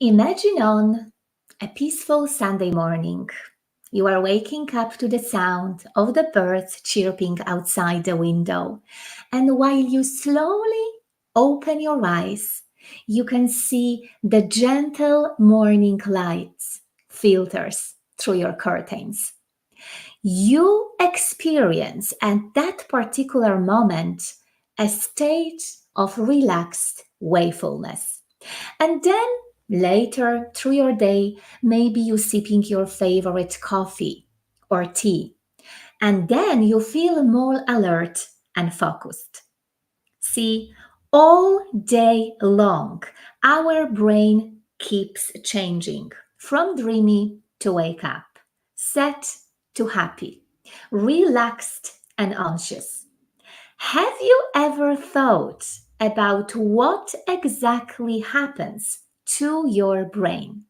Imagine on a peaceful Sunday morning. You are waking up to the sound of the birds chirping outside the window. And while you slowly open your eyes, you can see the gentle morning lights filters through your curtains. You experience at that particular moment a state of relaxed wakefulness. And then later through your day, maybe you sipping your favorite coffee or tea, and then you feel more alert and focused. See, all day long, our brain keeps changing from dreamy to wake up, sad to happy, relaxed and anxious. Have you ever thought about what exactly happens to your brain?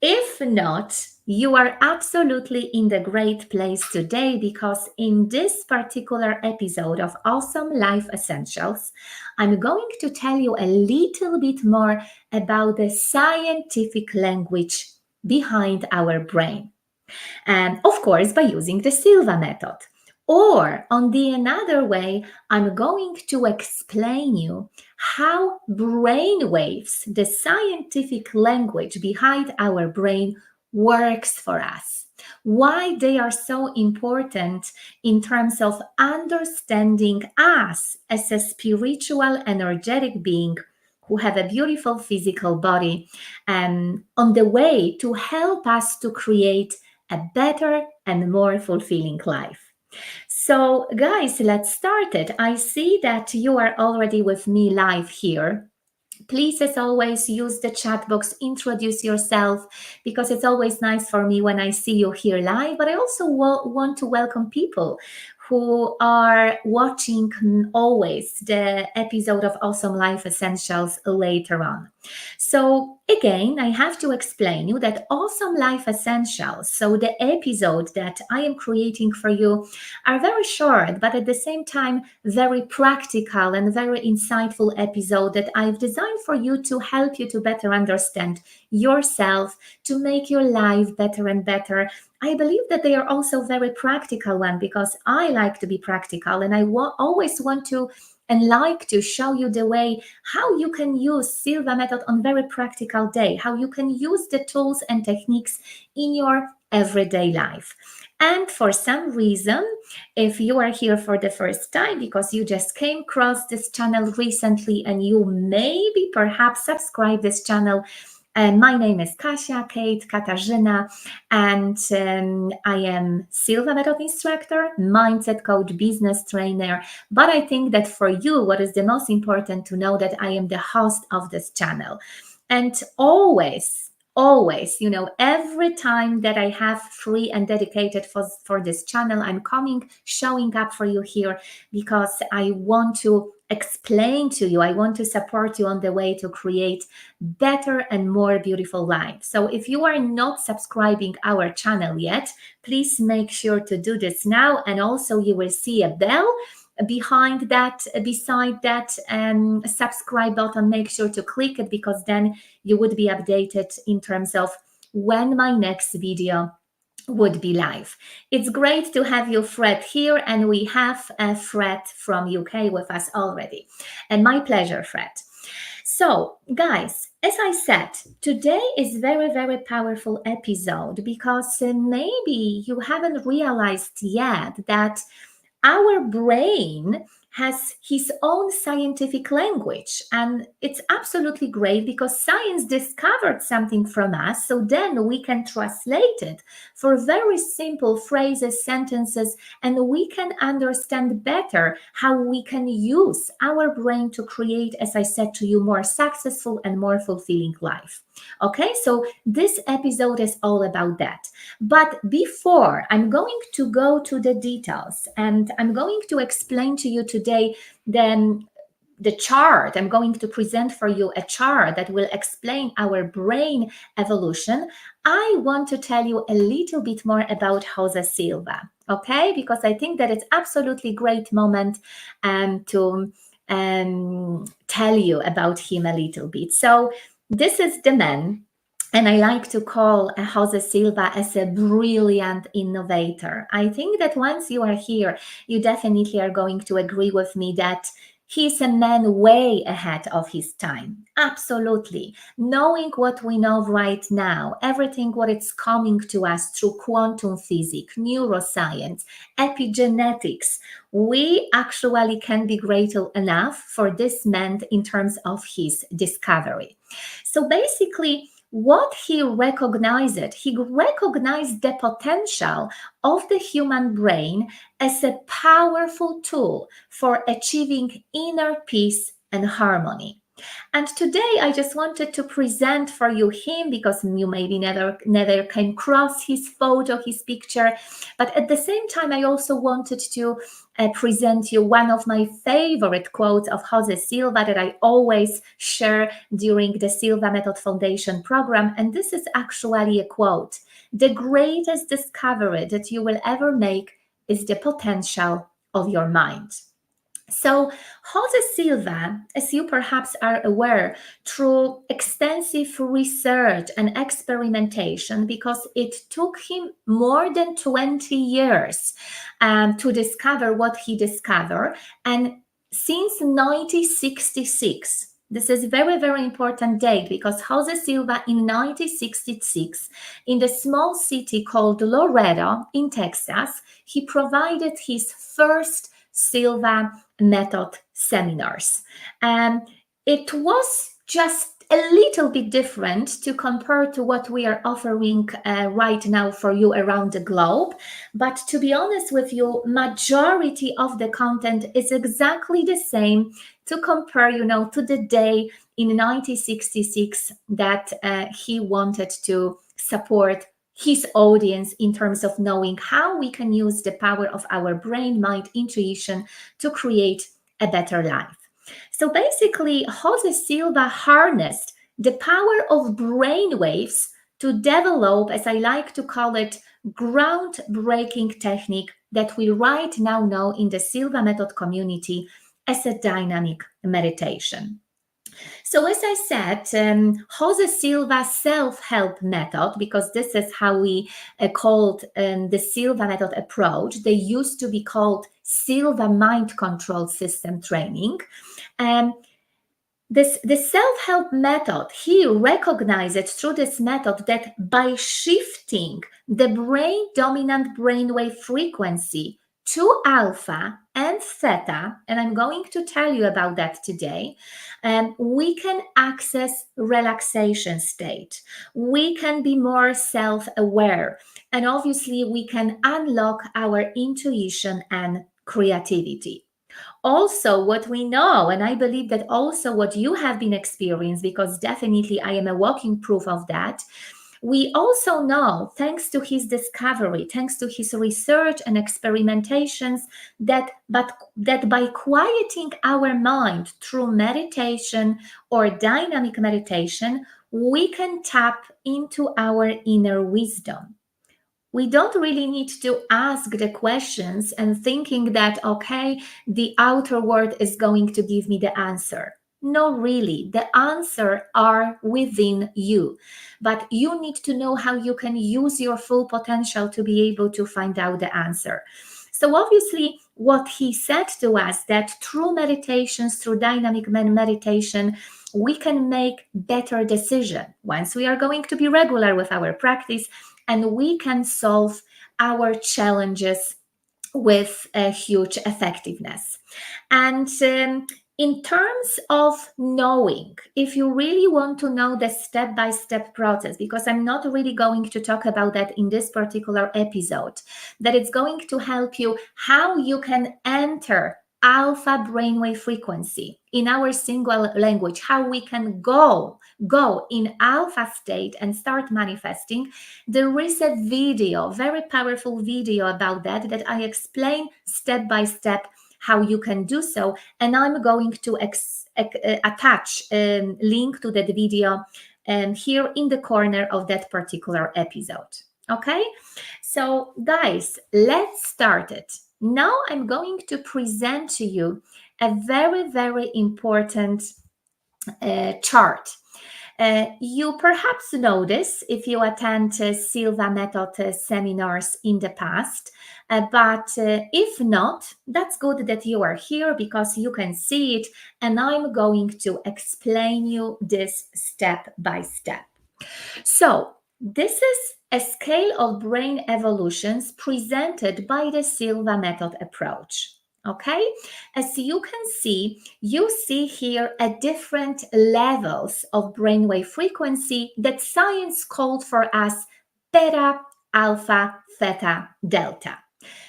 If not, you are absolutely in the great place today because in this particular episode of Awesome Life Essentials, I'm going to tell you a little bit more about the scientific language behind our brain. And of course, by using the Silva method. Or on the another way, I'm going to explain you how brainwaves, the scientific language behind our brain, works for us. Why they are so important in terms of understanding us as a spiritual, energetic being who have a beautiful physical body, on the way to help us to create a better and more fulfilling life. So, guys, let's start it. I see that you are already with me live here. Please, as always, use the chat box, introduce yourself, because it's always nice for me when I see you here live. But I also want to welcome people who are watching always the episode of Awesome Life Essentials later on. So again, I have to explain you that Awesome Life Essentials, so the episode that I am creating for you, are very short, but at the same time, very practical and very insightful episode that I've designed for you to help you to better understand yourself, to make your life better and better. I believe that they are also very practical one because I like to be practical and I always want to and like to show you the way how you can use Silva method on very practical day, how you can use the tools and techniques in your everyday life. And for some reason, if you are here for the first time because you just came across this channel recently and you maybe perhaps subscribe this channel, my name is Kasia, Kate, Katarzyna, and I am Silva method instructor, mindset coach, business trainer. But I think that for you, what is the most important to know that I am the host of this channel. And always, every time that I have free and dedicated for this channel, I'm showing up for you here because I want to explain to you, I want to support you on the way to create better and more beautiful life. So if you are not subscribing our channel yet, please make sure to do this now. And also you will see a bell beside that subscribe button. Make sure to click it because then you would be updated in terms of when my next video would be live. It's great to have you, Fred, here, and we have Fred from UK with us already. And my pleasure, Fred. So, guys, as I said, today is very, very powerful episode because maybe you haven't realized yet that our brain has his own scientific language, and it's absolutely great because science discovered something from us, so then we can translate it for very simple phrases, sentences, and we can understand better how we can use our brain to create, as I said to you, more successful and more fulfilling life. Okay, so this episode is all about that. But before I'm going to go to the details and I'm going to explain to you today the chart. I'm going to present for you a chart that will explain our brain evolution. I want to tell you a little bit more about Jose Silva, okay? Because I think that it's absolutely great moment to tell you about him a little bit. So This is the man, and I like to call Jose Silva as a brilliant innovator. I think that once you are here, you definitely are going to agree with me that he's a man way ahead of his time. Absolutely. Knowing what we know right now, everything what is coming to us through quantum physics, neuroscience, epigenetics, we actually can be grateful enough for this man in terms of his discovery. So basically, what he recognized the potential of the human brain as a powerful tool for achieving inner peace and harmony. And today I just wanted to present for you him because you maybe never came across his photo, his picture. But at the same time, I also wanted to present you one of my favorite quotes of Jose Silva that I always share during the Silva Method Foundation program. And this is actually a quote: "The greatest discovery that you will ever make is the potential of your mind." So, Jose Silva, as you perhaps are aware, through extensive research and experimentation, because it took him more than 20 years to discover what he discovered, and since 1966, this is very, very important date because Jose Silva in 1966, in the small city called Laredo in Texas, he provided his first Silva method seminars. It was just a little bit different to compare to what we are offering right now for you around the globe. But to be honest with you, majority of the content is exactly the same to compare, to the day in 1966 that he wanted to support his audience in terms of knowing how we can use the power of our brain, mind, intuition to create a better life. So basically, Jose Silva harnessed the power of brainwaves to develop, as I like to call it, groundbreaking technique that we right now know in the Silva method community as a dynamic meditation. So, as I said, Jose Silva's self-help method, because this is how we called the Silva method approach. They used to be called Silva mind control system training. The self-help method, he recognized through this method that by shifting the brain dominant brainwave frequency to alpha and theta, and I'm going to tell you about that today, we can access relaxation state. We can be more self-aware, and obviously we can unlock our intuition and creativity. Also, what we know, and I believe that also what you have been experienced, because definitely I am a walking proof of that, we also know, thanks to his discovery, thanks to his research and experimentations, that by quieting our mind through meditation or dynamic meditation, we can tap into our inner wisdom. We don't really need to ask the questions and thinking that, okay, the outer world is going to give me the answer. No, really, the answer are within you. But you need to know how you can use your full potential to be able to find out the answer. So obviously, what he said to us that through meditations, through dynamic meditation, we can make better decision once we are going to be regular with our practice, and we can solve our challenges with a huge effectiveness. And in terms of knowing, if you really want to know the step-by-step process, because I'm not really going to talk about that in this particular episode, that it's going to help you how you can enter alpha brainwave frequency in our single language, how we can go in alpha state and start manifesting. There is a video, very powerful video about that I explain step by step how you can do so, and I'm going to attach a link to that video here in the corner of that particular episode. Okay, so guys, let's start it. Now I'm going to present to you a very, very important chart. You perhaps know this if you attend Silva method seminars in the past, but if not, that's good that you are here because you can see it, and I'm going to explain you this step by step. So, this is a scale of brain evolutions presented by the Silva method approach. Okay, as you can see, you see here at different levels of brainwave frequency that science called for as beta, alpha, theta, delta.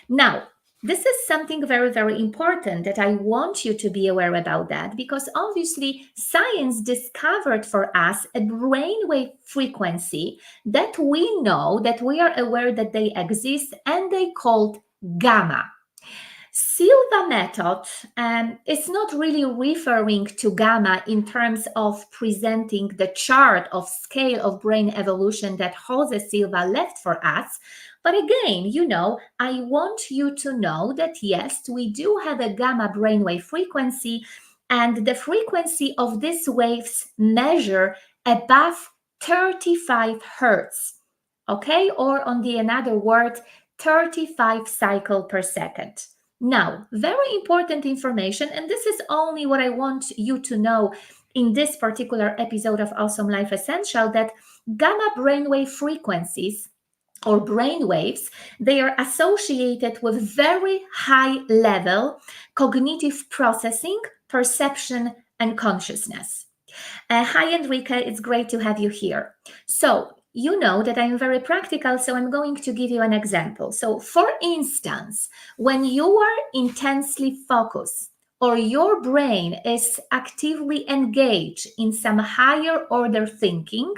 Now, this is something very, very important that I want you to be aware about that, because obviously science discovered for us a brainwave frequency that we know, that we are aware that they exist, and they called gamma. Silva method is not really referring to gamma in terms of presenting the chart of scale of brain evolution that Jose Silva left for us. But again, I want you to know that yes, we do have a gamma brainwave frequency, and the frequency of these waves measure above 35 hertz. Okay, or on the another word, 35 cycle per second. Now, very important information, and this is only what I want you to know in this particular episode of Awesome Life Essential, that gamma brainwave frequencies or brainwaves, they are associated with very high level cognitive processing, perception, and consciousness. Hi, Enrique, it's great to have you here. So, you know that I'm very practical, so I'm going to give you an example. So, for instance, when you are intensely focused or your brain is actively engaged in some higher order thinking,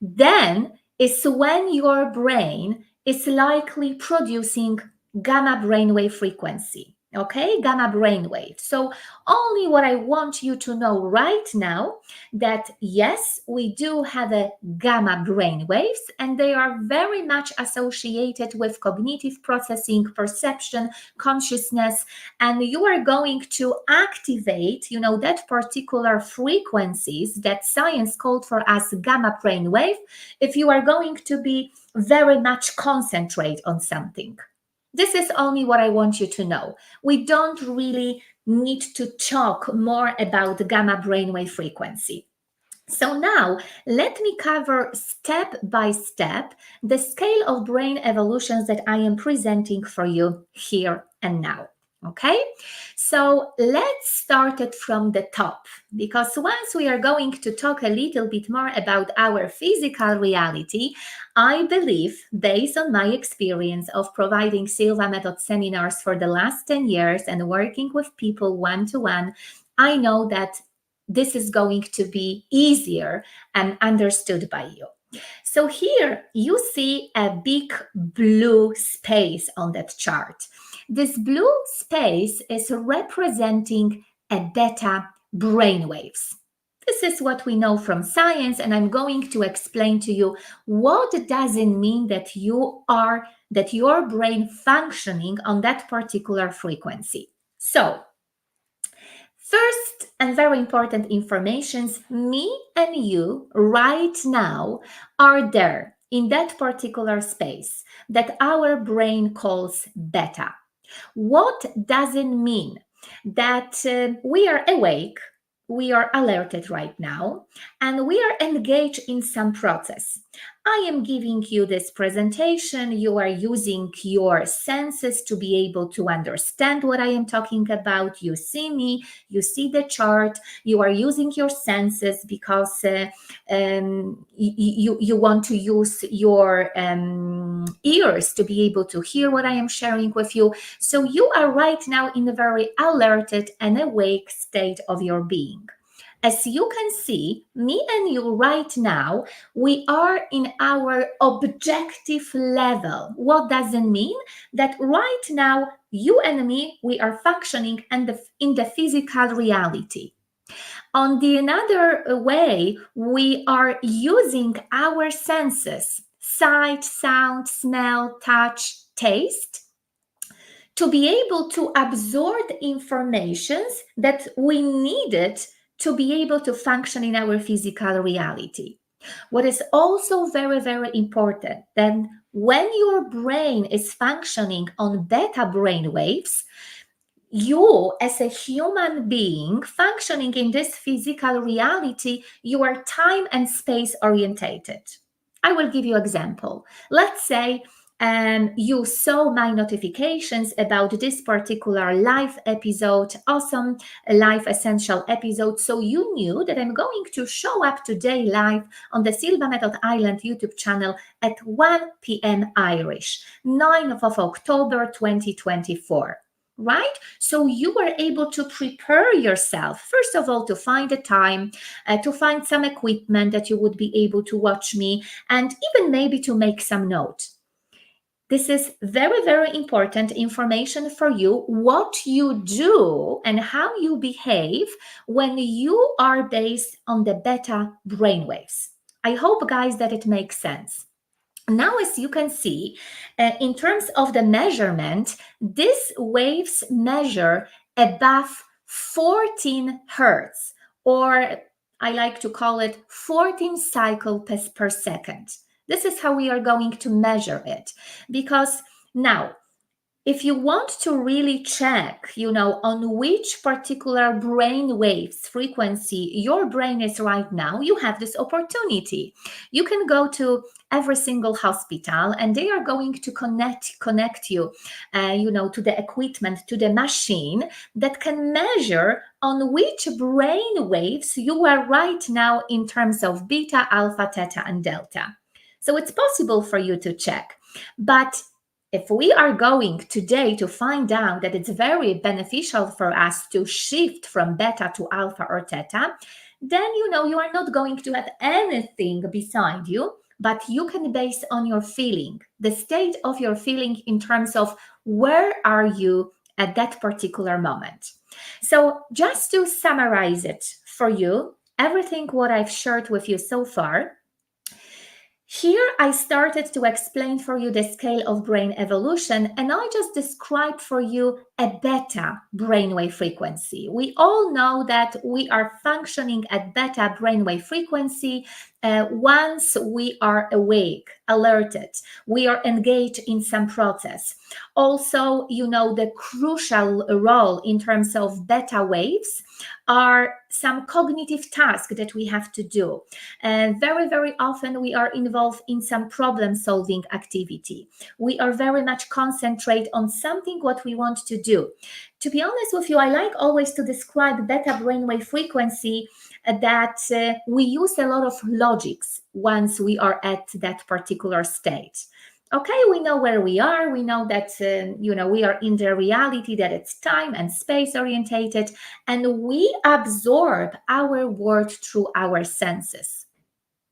then is when your brain is likely producing gamma brainwave frequency. Okay, gamma brainwave. So only what I want you to know right now, that yes, we do have a gamma brainwaves, and they are very much associated with cognitive processing, perception, consciousness, and you are going to activate, that particular frequencies that science called for as gamma brainwave if you are going to be very much concentrate on something. This is only what I want you to know. We don't really need to talk more about gamma brainwave frequency. So now let me cover step by step the scale of brain evolutions that I am presenting for you here and now. Okay, so let's start it from the top, because once we are going to talk a little bit more about our physical reality, I believe, based on my experience of providing Silva method seminars for the last 10 years and working with people one-to-one, I know that this is going to be easier and understood by you. So here you see a big blue space on that chart. This blue space is representing a beta brainwaves. This is what we know from science, and I'm going to explain to you what does it mean that your brain functioning on that particular frequency. So, first and very important informations, me and you right now are there in that particular space that our brain calls beta. What does it mean? That we are awake, we are alerted right now, and we are engaged in some process. I am giving you this presentation. You are using your senses to be able to understand what I am talking about. You see me, you see the chart, you are using your senses because you want to use your ears to be able to hear what I am sharing with you. So you are right now in a very alerted and awake state of your being. As you can see, me and you right now, we are in our objective level. What does it mean? That right now, you and me, we are functioning in the physical reality. On the another way, we are using our senses, sight, sound, smell, touch, taste, to be able to absorb informations that we needed to be able to function in our physical reality. What is also very, very important, then when your brain is functioning on beta brain waves, you as a human being functioning in this physical reality, you are time and space orientated. I will give you an example. Let's say you saw my notifications about this particular live episode, awesome live essential episode. So you knew that I'm going to show up today live on the Silva Method Island YouTube channel at 1 p.m. Irish, 9th of October 2024. Right? So you were able to prepare yourself, first of all, to find a time, to find some equipment that you would be able to watch me, and even maybe to make some notes. This is very, very important information for you, what you do and how you behave when you are based on the beta brainwaves. I hope, guys, that it makes sense. Now, as you can see, in terms of the measurement, these waves measure above 14 hertz, or I like to call it 14 cycles per second. This is how we are going to measure it. Because now, if you want to really check, on which particular brain waves frequency your brain is right now, you have this opportunity. You can go to every single hospital and they are going to connect you, to the equipment, to the machine that can measure on which brain waves you are right now in terms of beta, alpha, theta, and delta. So it's possible for you to check. But if we are going today to find out that it's very beneficial for us to shift from beta to alpha or theta, then you are not going to have anything beside you, but you can base on your feeling, the state of your feeling in terms of where are you at that particular moment. So just to summarize it for you, everything what I've shared with you so far, here I started to explain for you the scale of brain evolution, and I just described for you a beta brainwave frequency. We all know that we are functioning at beta brainwave frequency once we are awake, alerted, we are engaged in some process. Also, the crucial role in terms of beta waves are some cognitive tasks that we have to do. Very, very often we are involved in some problem-solving activity. We are very much concentrate on something what we want to do. To be honest with you, I like always to describe beta brainwave frequency that we use a lot of logics once we are at that particular state. Okay, we know where we are. We know that, we are in the reality that it's time and space orientated, and we absorb our world through our senses.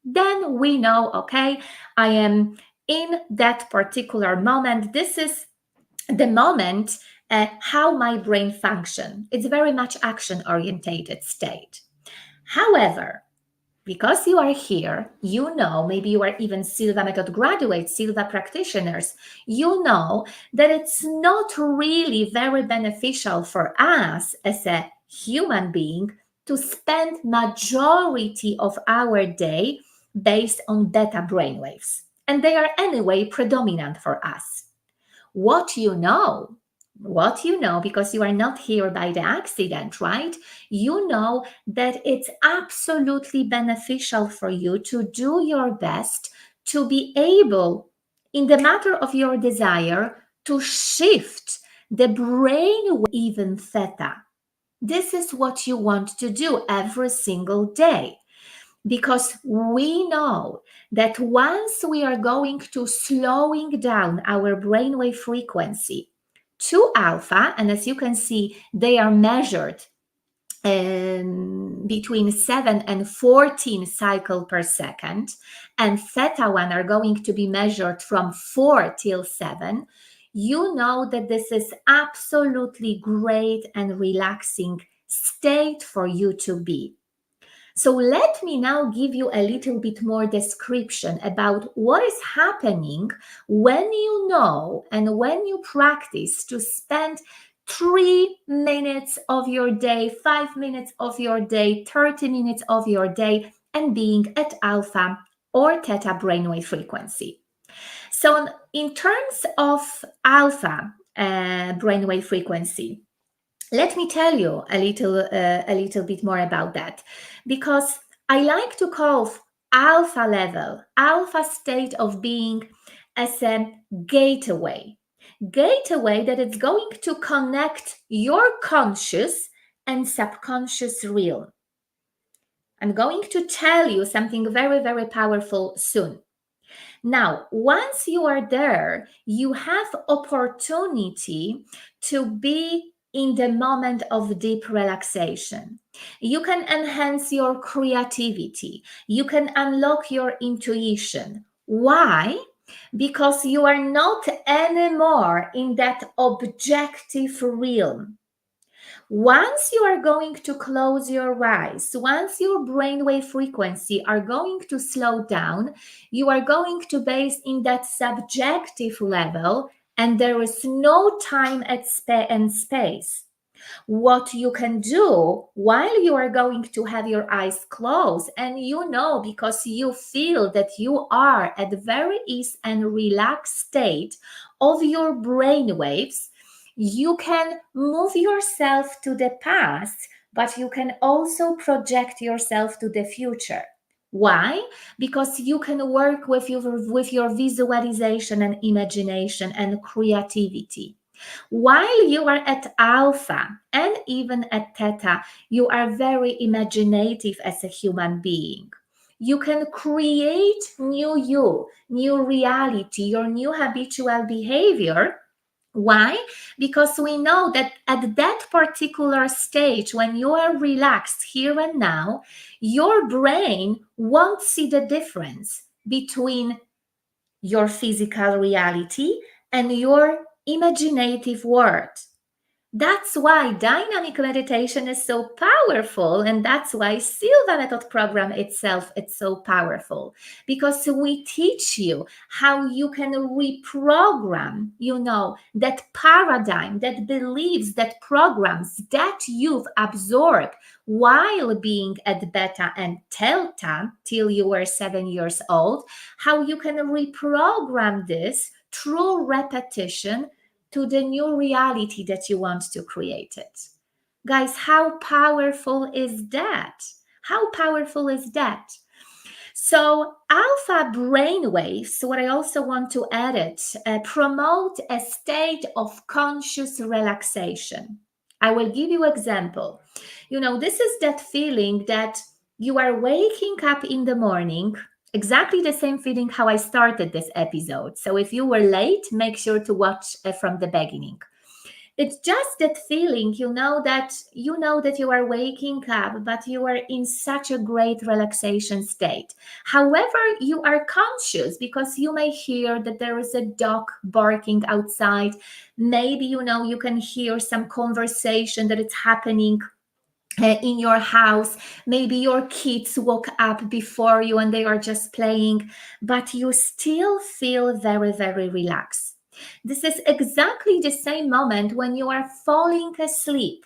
Then we know, okay, I am in that particular moment. This is the moment how my brain functions. It's very much action-orientated state. However, because you are here, maybe you are even Silva Method graduates, Silva practitioners, that it's not really very beneficial for us as a human being to spend majority of our day based on beta brainwaves. And they are anyway predominant for us. What you know, because you are not here by the accident, right? You know that it's absolutely beneficial for you to do your best to be able, in the matter of your desire, to shift the brain even theta. This is what you want to do every single day. Because we know that once we are going to slowing down our brainwave frequency to alpha, and as you can see, they are measured between 7 and 14 cycles per second, and theta 1 are going to be measured from 4 till 7, you know that this is absolutely great and relaxing state for you to be. So let me now give you a little bit more description about what is happening when you know and when you practice to spend 3 minutes of your day, 5 minutes of your day, 30 minutes of your day, and being at alpha or theta brainwave frequency. So in terms of alpha brainwave frequency, let me tell you a little bit more about that, because I like to call alpha level, alpha state of being, as a gateway that is going to connect your conscious and subconscious realm. I'm going to tell you something very, very powerful soon. Now, once you are there, you have opportunity to be in the moment of deep relaxation. You can enhance your creativity. You can unlock your intuition. Why? Because you are not anymore in that objective realm. Once you are going to close your eyes, once your brainwave frequency are going to slow down, you are going to base in that subjective level, and there is no time and space. What you can do while you are going to have your eyes closed, and you know, because you feel that you are at the very ease and relaxed state of your brain waves, you can move yourself to the past, but you can also project yourself to the future. Why? Because you can work with your visualization and imagination and creativity. While you are at alpha and even at theta, you are very imaginative as a human being. You can create new reality, your new habitual behavior. Why? Because we know that at that particular stage, when you are relaxed here and now, your brain won't see the difference between your physical reality and your imaginative world. That's why dynamic meditation is so powerful, and that's why Silva method program itself is so powerful, because we teach you how you can reprogram, that paradigm, that beliefs, that programs that you've absorbed while being at beta and theta till you were 7 years old, how you can reprogram this through repetition to the new reality that you want to create it. Guys, how powerful is that? How powerful is that? So alpha brainwaves, what I also want to add it, promote a state of conscious relaxation. I will give you example. This is that feeling that you are waking up in the morning, exactly the same feeling how I started this episode. So if you were late, make sure to watch from the beginning. It's just that feeling, that you are waking up, but you are in such a great relaxation state. However, you are conscious because you may hear that there is a dog barking outside. Maybe, you can hear some conversation that is happening in your house. Maybe your kids woke up before you and they are just playing, but you still feel very, very relaxed. This is exactly the same moment when you are falling asleep.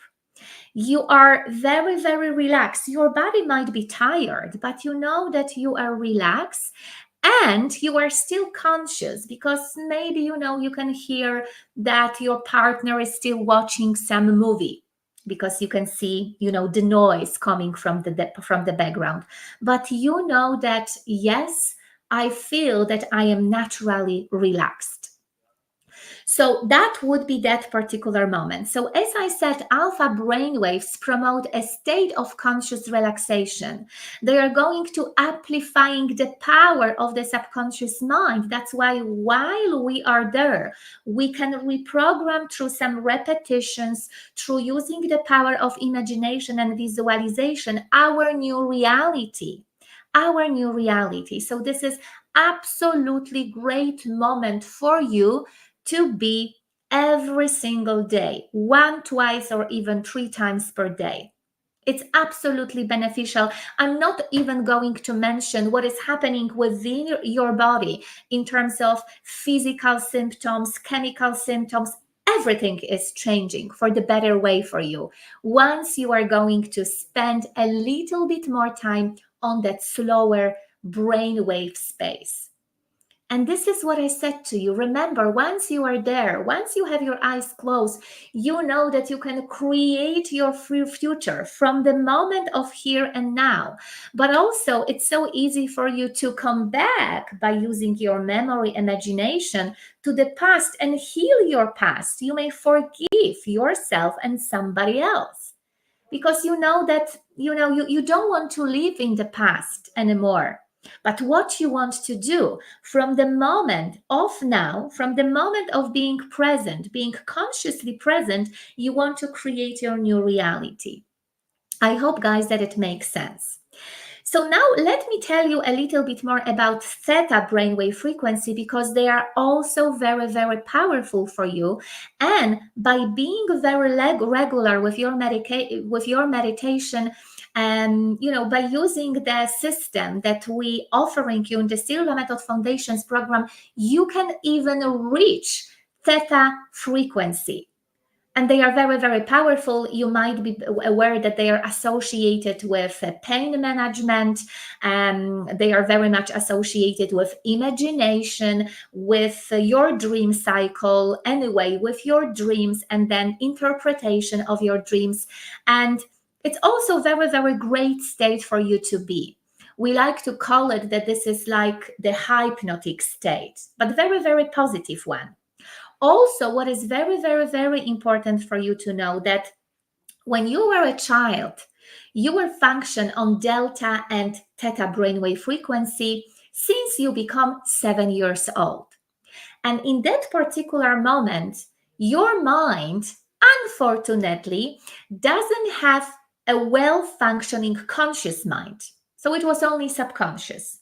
You are very, very relaxed. Your body might be tired, but you know that you are relaxed and you are still conscious, because maybe, you can hear that your partner is still watching some movie, because you can see, the noise coming from the background. But you know that, yes, I feel that I am naturally relaxed. So that would be that particular moment. So as I said, alpha brainwaves promote a state of conscious relaxation. They are going to amplifying the power of the subconscious mind. That's why while we are there, we can reprogram through some repetitions, through using the power of imagination and visualization, our new reality. Our new reality. So this is absolutely great moment for you to be every single day, 1, 2, or even 3 times per day. It's absolutely beneficial. I'm not even going to mention what is happening within your body in terms of physical symptoms, chemical symptoms. everything is changing for the better way for you once you are going to spend a little bit more time on that slower brainwave space. And this is what I said to you. Remember, once you are there, once you have your eyes closed, you know that you can create your future from the moment of here and now. But also, it's so easy for you to come back by using your memory, imagination to the past and heal your past. You may forgive yourself and somebody else because you know that you don't want to live in the past anymore. But what you want to do from the moment of now, from the moment of being present, being consciously present, you want to create your new reality. I hope, guys, that it makes sense. So now let me tell you a little bit more about theta brainwave frequency, because they are also very, very powerful for you. And by being very regular with your meditation, by using the system that we offering you in the Silva Method Foundations program, you can even reach theta frequency. And they are very, very powerful. You might be aware that they are associated with pain management. They are very much associated with imagination, with your dream cycle, anyway, with your dreams, and then interpretation of your dreams. And it's also very, very great state for you to be. We like to call it that this is like the hypnotic state, but very, very positive one. Also, what is very, very, very important for you to know that when you were a child, you will function on delta and theta brainwave frequency since you become 7 years old. And in that particular moment, your mind, unfortunately, doesn't have a well-functioning conscious mind. So it was only subconscious.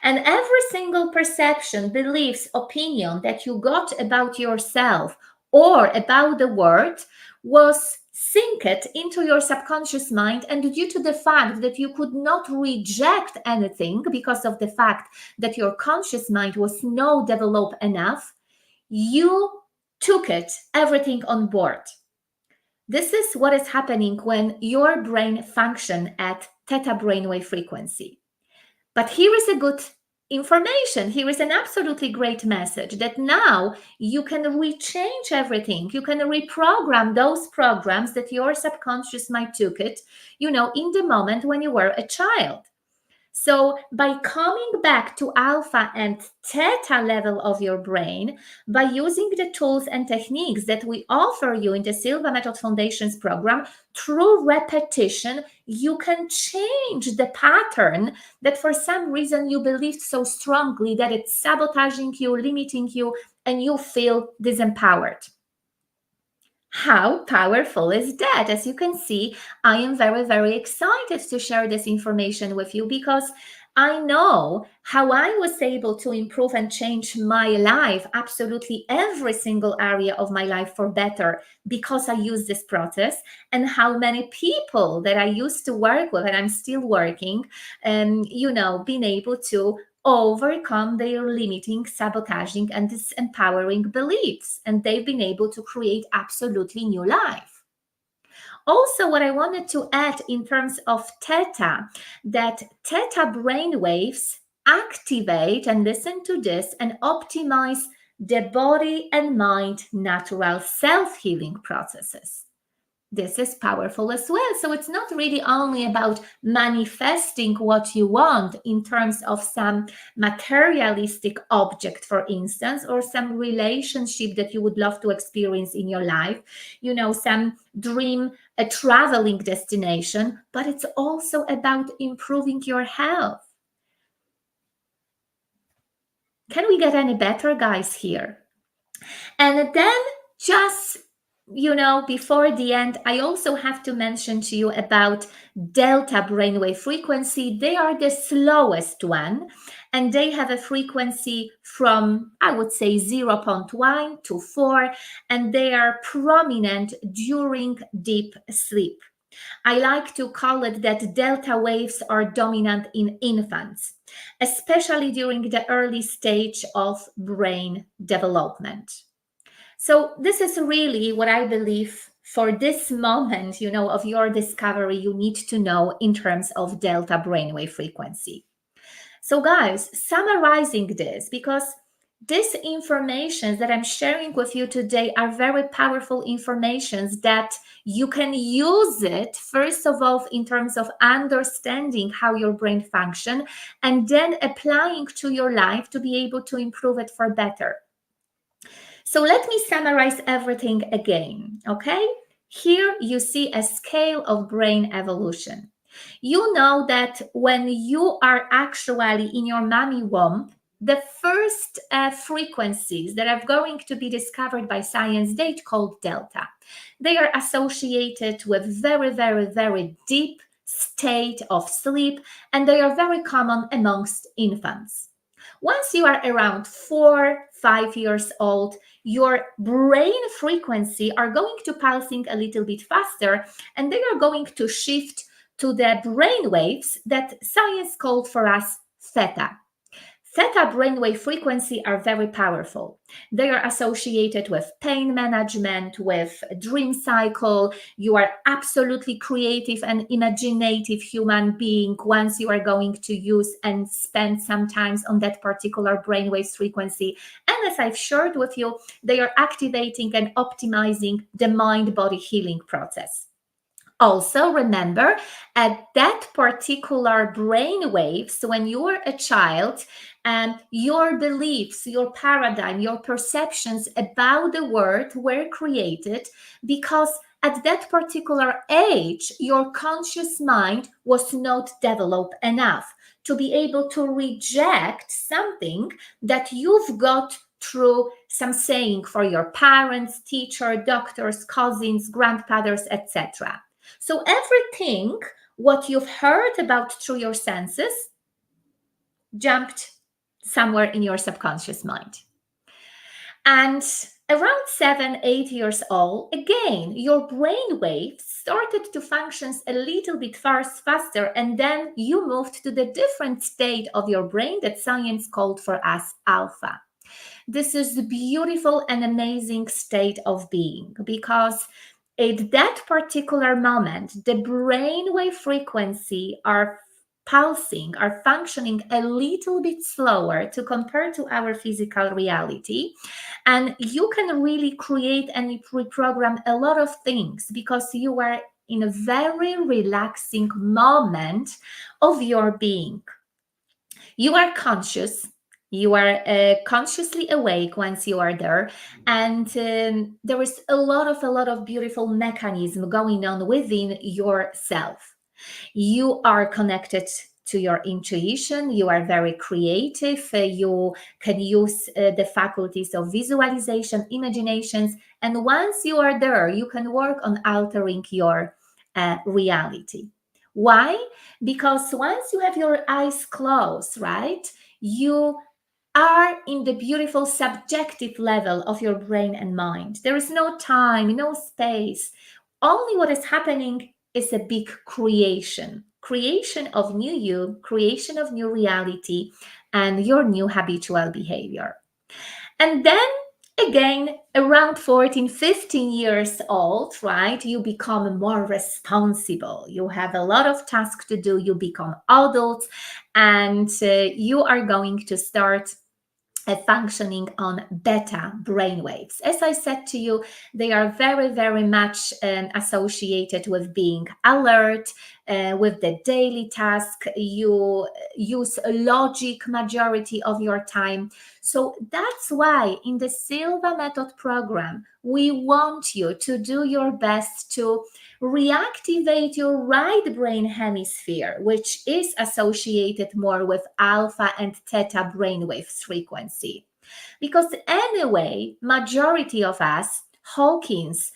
And every single perception, beliefs, opinion that you got about yourself or about the world was synced into your subconscious mind. And due to the fact that you could not reject anything because of the fact that your conscious mind was not developed enough, you took everything on board. This is what is happening when your brain functions at theta brainwave frequency. But here is a good information. Here is an absolutely great message that now you can rechange everything. You can reprogram those programs that your subconscious mind took in the moment when you were a child. So by coming back to alpha and theta level of your brain, by using the tools and techniques that we offer you in the Silva Method Foundations program, through repetition, you can change the pattern that for some reason you believed so strongly that it's sabotaging you, limiting you, and you feel disempowered. How powerful is that? As you can see, I am very, very excited to share this information with you because I know how I was able to improve and change my life, absolutely every single area of my life for better, because I use this process, and how many people that I used to work with and I'm still working, being able to overcome their limiting, sabotaging, and disempowering beliefs. And they've been able to create absolutely new life. Also, what I wanted to add in terms of theta, that theta brainwaves activate, and listen to this, and optimize the body and mind natural self-healing processes. This is powerful as well. So it's not really only about manifesting what you want in terms of some materialistic object, for instance, or some relationship that you would love to experience in your life, some dream, a traveling destination, but it's also about improving your health. Can we get any better, guys, here? And then just before the end, I also have to mention to you about delta brainwave frequency. They are the slowest one, and they have a frequency from, I would say, 0.1 to 4, and they are prominent during deep sleep. I like to call it that delta waves are dominant in infants, especially during the early stage of brain development. So this is really what I believe for this moment, of your discovery, you need to know in terms of delta brainwave frequency. So guys, summarizing this, because this information that I'm sharing with you today are very powerful informations that you can use it, first of all, in terms of understanding how your brain function, and then applying to your life to be able to improve it for better. So let me summarize everything again, okay? Here you see a scale of brain evolution. You know that when you are actually in your mommy womb, the first frequencies that are going to be discovered by science, they called delta. They are associated with very, very, very deep state of sleep, and they are very common amongst infants. Once you are around 4-5 years old, your brain frequency are going to pulsing a little bit faster, and they are going to shift to the brain waves that science called for us theta. Theta brainwave frequency are very powerful. They are associated with pain management, with dream cycle. You are absolutely creative and imaginative human being once you are going to use and spend some time on that particular brainwave frequency. And as I've shared with you, they are activating and optimizing the mind-body healing process. Also, remember at that particular brain waves, when you were a child, and your beliefs, your paradigm, your perceptions about the world were created because at that particular age, your conscious mind was not developed enough to be able to reject something that you've got through some saying for your parents, teacher, doctors, cousins, grandfathers, etc. So everything what you've heard about through your senses jumped somewhere in your subconscious mind. And around 7-8 years old, again, your brain waves started to function a little bit faster, and then you moved to the different state of your brain that science called for us alpha. This is the beautiful and amazing state of being, because at that particular moment, the brainwave frequency are pulsing, are functioning a little bit slower to compare to our physical reality. And you can really create and reprogram a lot of things because you are in a very relaxing moment of your being. You are conscious. You are consciously awake once you are there, and there is a lot of beautiful mechanism going on within yourself. You are connected to your intuition. You are very creative. You can use the faculties of visualization, imaginations, and once you are there, you can work on altering your reality. Why? Because once you have your eyes closed, right, you are in the beautiful subjective level of your brain and mind. There is no time, no space. Only what is happening is a big creation of new you, creation of new reality, and your new habitual behavior. And then again, around 14-15 years old, right, you become more responsible. You have a lot of tasks to do. You become adults, and you are going to start functioning on beta brainwaves. As I said to you, they are very, very much associated with being alert, with the daily task. You use logic majority of your time. So that's why in the Silva method program, we want you to do your best to reactivate your right brain hemisphere, which is associated more with alpha and theta brainwave frequency. Because anyway, majority of us, Hawkins,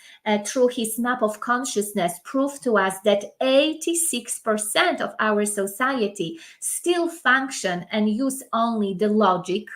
through his map of consciousness, proved to us that 86% of our society still function and use only the logic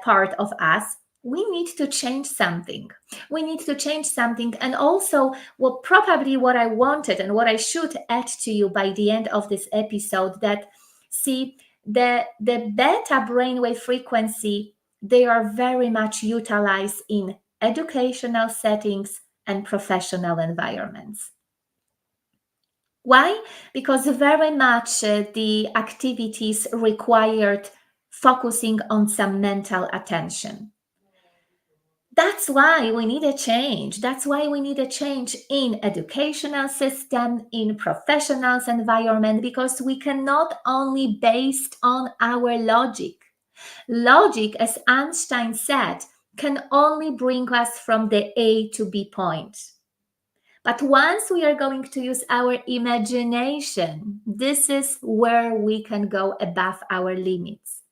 part of us. We need to change something. We need to change something. And also, probably what I wanted and what I should add to you by the end of this episode, that see, the beta brainwave frequency, they are very much utilized in educational settings, and professional environments. Why? Because very much the activities required focusing on some mental attention. That's why we need a change. That's why we need a change in educational system, in professionals environment, because we cannot only based on our logic. Logic, as Einstein said, can only bring us from the A to B point. But once we are going to use our imagination, this is where we can go above our limits.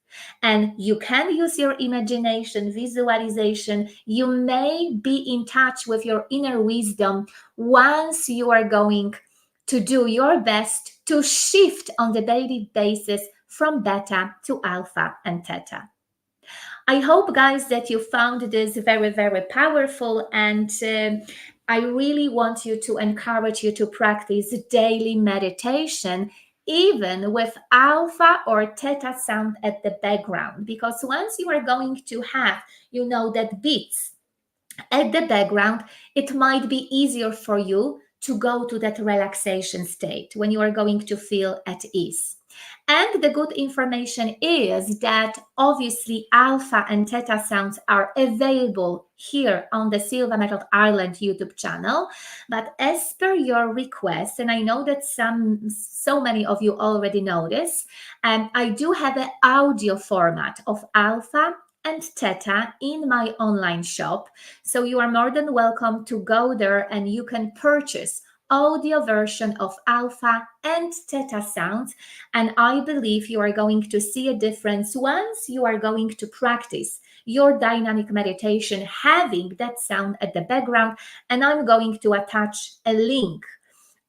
And you can use your imagination, visualization. You may be in touch with your inner wisdom once you are going to do your best to shift on the daily basis from beta to alpha and theta. I hope, guys, that you found this very, very powerful, and I really want you to encourage you to practice daily meditation, even with alpha or theta sound at the background, because once you are going to have, that beats at the background, it might be easier for you to go to that relaxation state when you are going to feel at ease. And the good information is that obviously alpha and theta sounds are available here on the Silva Method Ireland YouTube channel. But as per your request, and I know that so many of you already know this, I do have an audio format of alpha and theta in my online shop. So you are more than welcome to go there and you can purchase audio version of alpha and theta sounds, and I believe you are going to see a difference once you are going to practice your dynamic meditation having that sound at the background. And I'm going to attach a link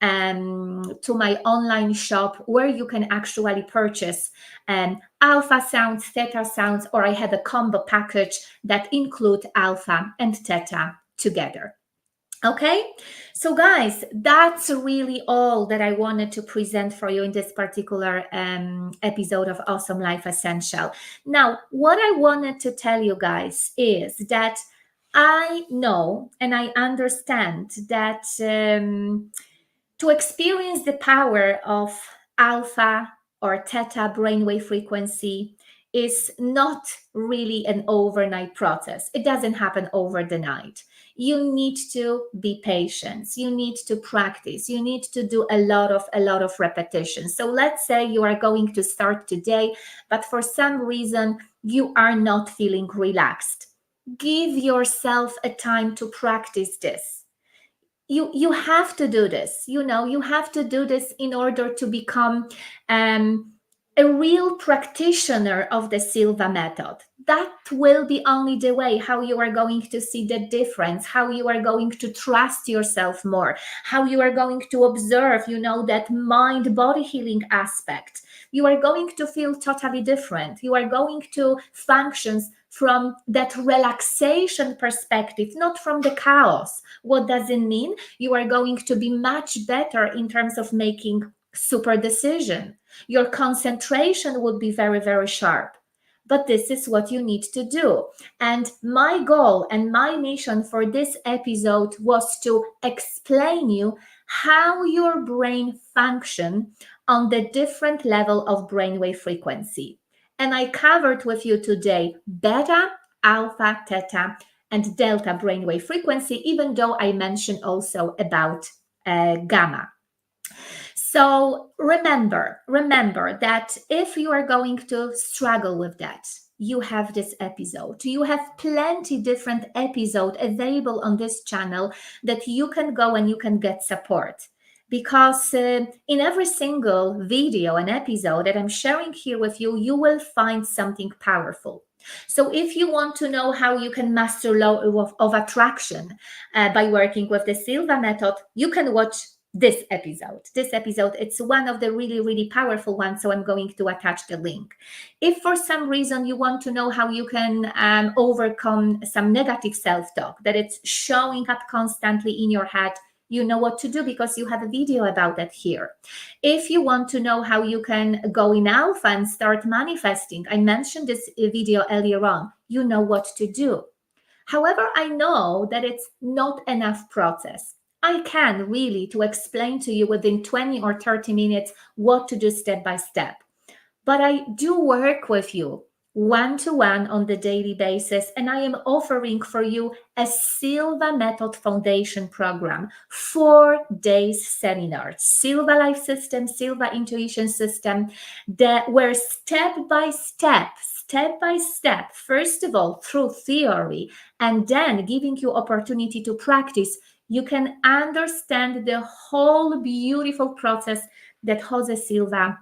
to my online shop where you can actually purchase alpha sounds, theta sounds, or I have a combo package that include alpha and theta together. Okay, so guys, that's really all that I wanted to present for you in this particular episode of Awesome Life Essential. Now, what I wanted to tell you guys is that I know and I understand that to experience the power of alpha or theta brainwave frequency is not really an overnight process. It doesn't happen over the night. You need to be patient. You need to practice. You need to do a lot of repetitions. So let's say you are going to start today, but for some reason you are not feeling relaxed. Give yourself a time to practice this. You have to do this. You have to do this in order to become a real practitioner of the Silva method. That will be only the way how you are going to see the difference, how you are going to trust yourself more, how you are going to observe, that mind-body healing aspect. You are going to feel totally different. You are going to function from that relaxation perspective, not from the chaos. What does it mean? You are going to be much better in terms of making super decision. Your concentration would be very, very sharp. But this is what you need to do. And my goal and my mission for this episode was to explain you how your brain function on the different level of brainwave frequency. And I covered with you today beta, alpha, theta, and delta brainwave frequency, even though I mentioned also about gamma. So remember that if you are going to struggle with that, you have this episode. You have plenty different episodes available on this channel that you can go and you can get support. Because in every single video and episode that I'm sharing here with you, you will find something powerful. So if you want to know how you can master law of attraction by working with the Silva method, you can watch this episode. It's one of the really, really powerful ones, so I'm going to attach the link. If for some reason you want to know how you can overcome some negative self-talk, that it's showing up constantly in your head, you know what to do because you have a video about that here. If you want to know how you can go in alpha and start manifesting, I mentioned this video earlier on, you know what to do. However, I know that it's not enough process. I can really to explain to you within 20 or 30 minutes what to do step by step. But I do work with you one-to-one on the daily basis, and I am offering for you a Silva Method Foundation program, 4 days seminars, Silva Life System, Silva Intuition System, that where step by step, first of all through theory, and then giving you opportunity to practice, you can understand the whole beautiful process that Jose Silva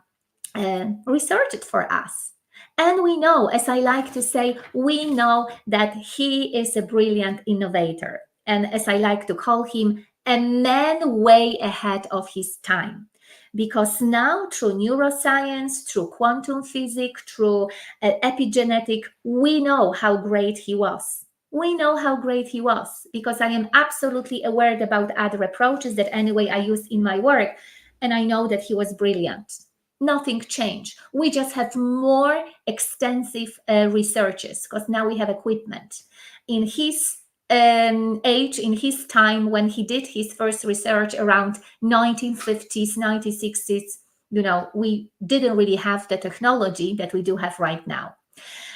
researched for us. And we know, as I like to say, we know that he is a brilliant innovator. And as I like to call him, a man way ahead of his time. Because now, through neuroscience, through quantum physics, through epigenetic, we know how great he was. We know how great he was because I am absolutely aware about other approaches that anyway I use in my work. And I know that he was brilliant. Nothing changed. We just have more extensive researches because now we have equipment. In his age, in his time when he did his first research around 1950s, 1960s, we didn't really have the technology that we do have right now.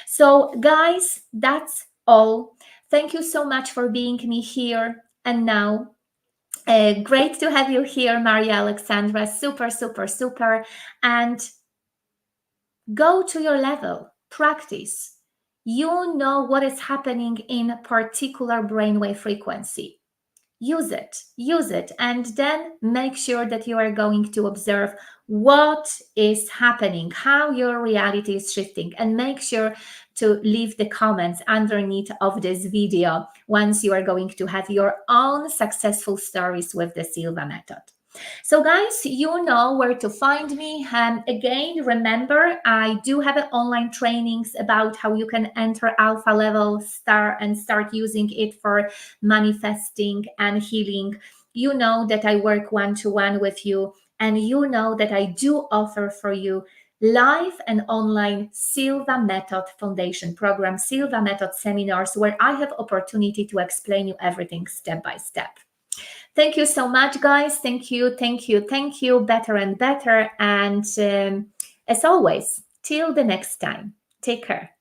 So guys, that's all. Thank you so much for being me here. And now great to have you here, Maria Alexandra. Super, super, super. And go to your level, practice. You know what is happening in a particular brainwave frequency. Use it, and then make sure that you are going to observe what is happening, how your reality is shifting, and make sure to leave the comments underneath of this video once you are going to have your own successful stories with the Silva method. So guys, you know where to find me. Again, remember, I do have online trainings about how you can enter alpha level start using it for manifesting and healing. You know that I work one-to-one with you, and you know that I do offer for you live and online Silva Method Foundation program, Silva Method seminars, where I have opportunity to explain you everything step by step. Thank you so much, guys. Thank you. Better and better. And as always, till the next time, take care.